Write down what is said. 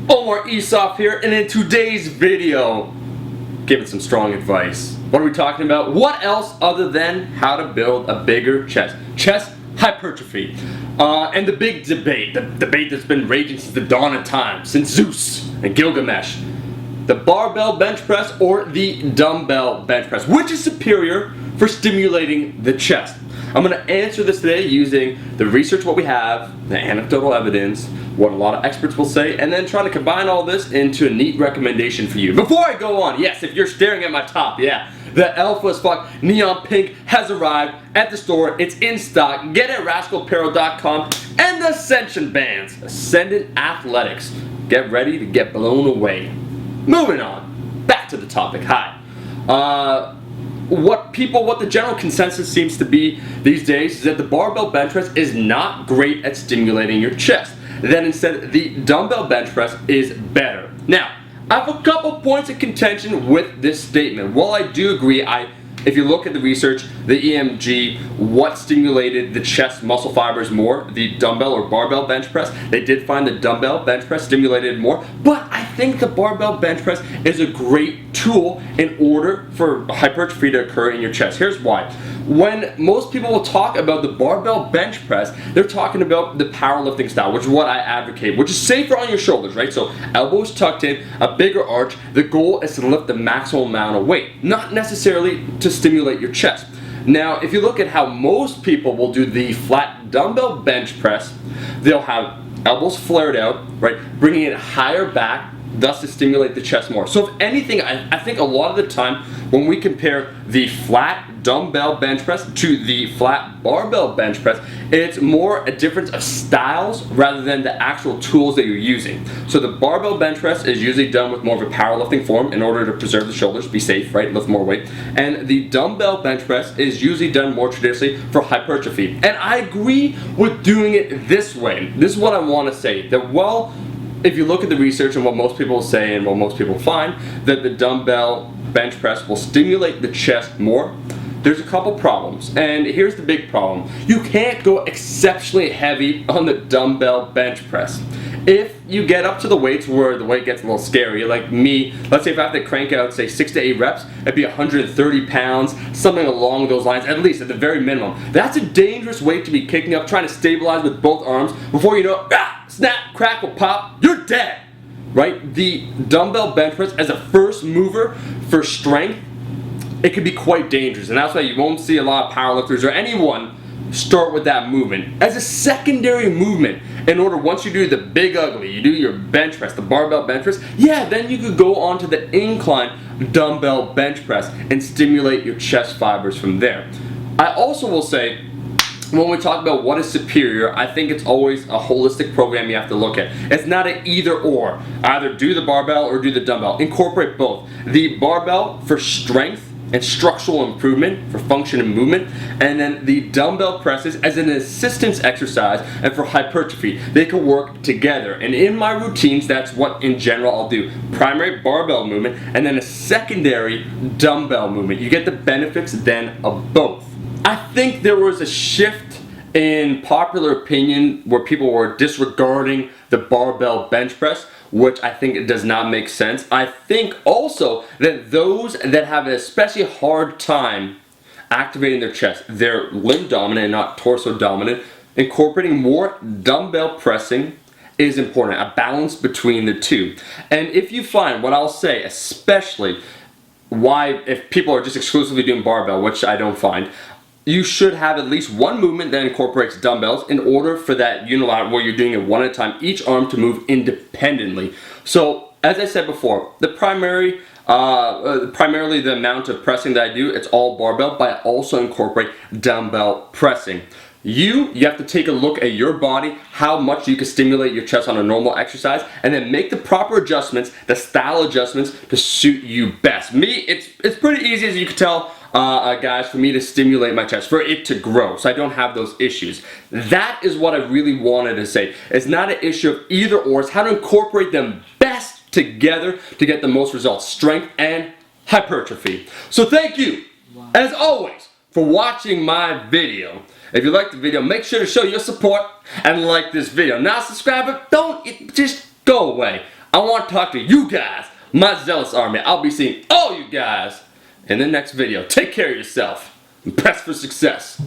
Omar Esoff here, and in today's video, giving some strong advice. What are we talking about? What else other than how to build a bigger chest? Chest hypertrophy. And the big debate, the debate that's been raging since the dawn of time, since Zeus and Gilgamesh. The barbell bench press or the dumbbell bench press? Which is superior for stimulating the chest? I'm going to answer this today using the research, what we have, the anecdotal evidence, what a lot of experts will say, and then trying to combine all this into a neat recommendation for you. Before I go on, yes, if you're staring at my top, yeah, the alpha as fuck neon pink has arrived at the store. It's in stock. Get it at rascalapparel.com. And the Ascension bands, Ascendant Athletics. Get ready to get blown away. Moving on, back to the topic. Hi. What the general consensus seems to be these days is that the barbell bench press is not great at stimulating your chest. Then instead, the dumbbell bench press is better. Now, I have a couple points of contention with this statement. While I do agree, if you look at the research, the EMG, what stimulated the chest muscle fibers more, the dumbbell or barbell bench press, they did find the dumbbell bench press stimulated more, but I think the barbell bench press is a great tool in order for hypertrophy to occur in your chest. Here's why. When most people will talk about the barbell bench press, they're talking about the powerlifting style, which is what I advocate, which is safer on your shoulders, right? So elbows tucked in, a bigger arch. The goal is to lift the maximum amount of weight, not necessarily to stimulate your chest. Now, if you look at how most people will do the flat dumbbell bench press, they'll have elbows flared out, right, bringing it higher back, thus to stimulate the chest more. So if anything, I think a lot of the time when we compare the flat dumbbell bench press to the flat barbell bench press, it's more a difference of styles rather than the actual tools that you're using. So the barbell bench press is usually done with more of a powerlifting form in order to preserve the shoulders, be safe, right, lift more weight. And the dumbbell bench press is usually done more traditionally for hypertrophy. And I agree with doing it this way. This is what I want to say, that if you look at the research and what most people say and what most people find, that the dumbbell bench press will stimulate the chest more. There's a couple problems, and here's the big problem. You can't go exceptionally heavy on the dumbbell bench press. If you get up to the weights where the weight gets a little scary, like me, let's say if I have to crank out, say 6 to 8 reps, it'd be 130 pounds, something along those lines, at least, at the very minimum. That's a dangerous weight to be kicking up, trying to stabilize with both arms. Before you know, snap, crackle, pop, you're dead, right? The dumbbell bench press, as a first mover for strength, it can be quite dangerous, and that's why you won't see a lot of powerlifters or anyone start with that movement. As a secondary movement, in order, once you do the big ugly, you do your bench press, the barbell bench press, yeah, then you could go on to the incline dumbbell bench press and stimulate your chest fibers from there. I also will say, when we talk about what is superior, I think it's always a holistic program you have to look at. It's not an either or. Either do the barbell or do the dumbbell. Incorporate both. The barbell for strength and structural improvement, for function and movement, and then the dumbbell presses as an assistance exercise and for hypertrophy. They can work together, and in my routines, that's what in general I'll do. Primary barbell movement and then a secondary dumbbell movement. You get the benefits then of both. I think there was a shift in popular opinion where people were disregarding the barbell bench press, which I think it does not make sense. I think also that those that have an especially hard time activating their chest, they're limb dominant and not torso dominant, incorporating more dumbbell pressing is important, a balance between the two. And if you find, what I'll say, especially if people are just exclusively doing barbell, which I don't find, you should have at least one movement that incorporates dumbbells in order for that unilateral, where you're doing it one at a time, each arm to move independently. So, as I said before, primarily the amount of pressing that I do, it's all barbell, but I also incorporate dumbbell pressing. You have to take a look at your body, how much you can stimulate your chest on a normal exercise, and then make the proper adjustments, the style adjustments to suit you best. Me, it's pretty easy, as you can tell, guys, for me to stimulate my chest, for it to grow, so I don't have those issues. That is what I really wanted to say. It's not an issue of either or, it's how to incorporate them best together to get the most results, strength and hypertrophy. So thank you, as always, for watching my video. If you liked the video, make sure to show your support and like this video. Not subscribe, but don't just go away. I want to talk to you guys, my zealous army. I'll be seeing all you guys in the next video. Take care of yourself and press for success.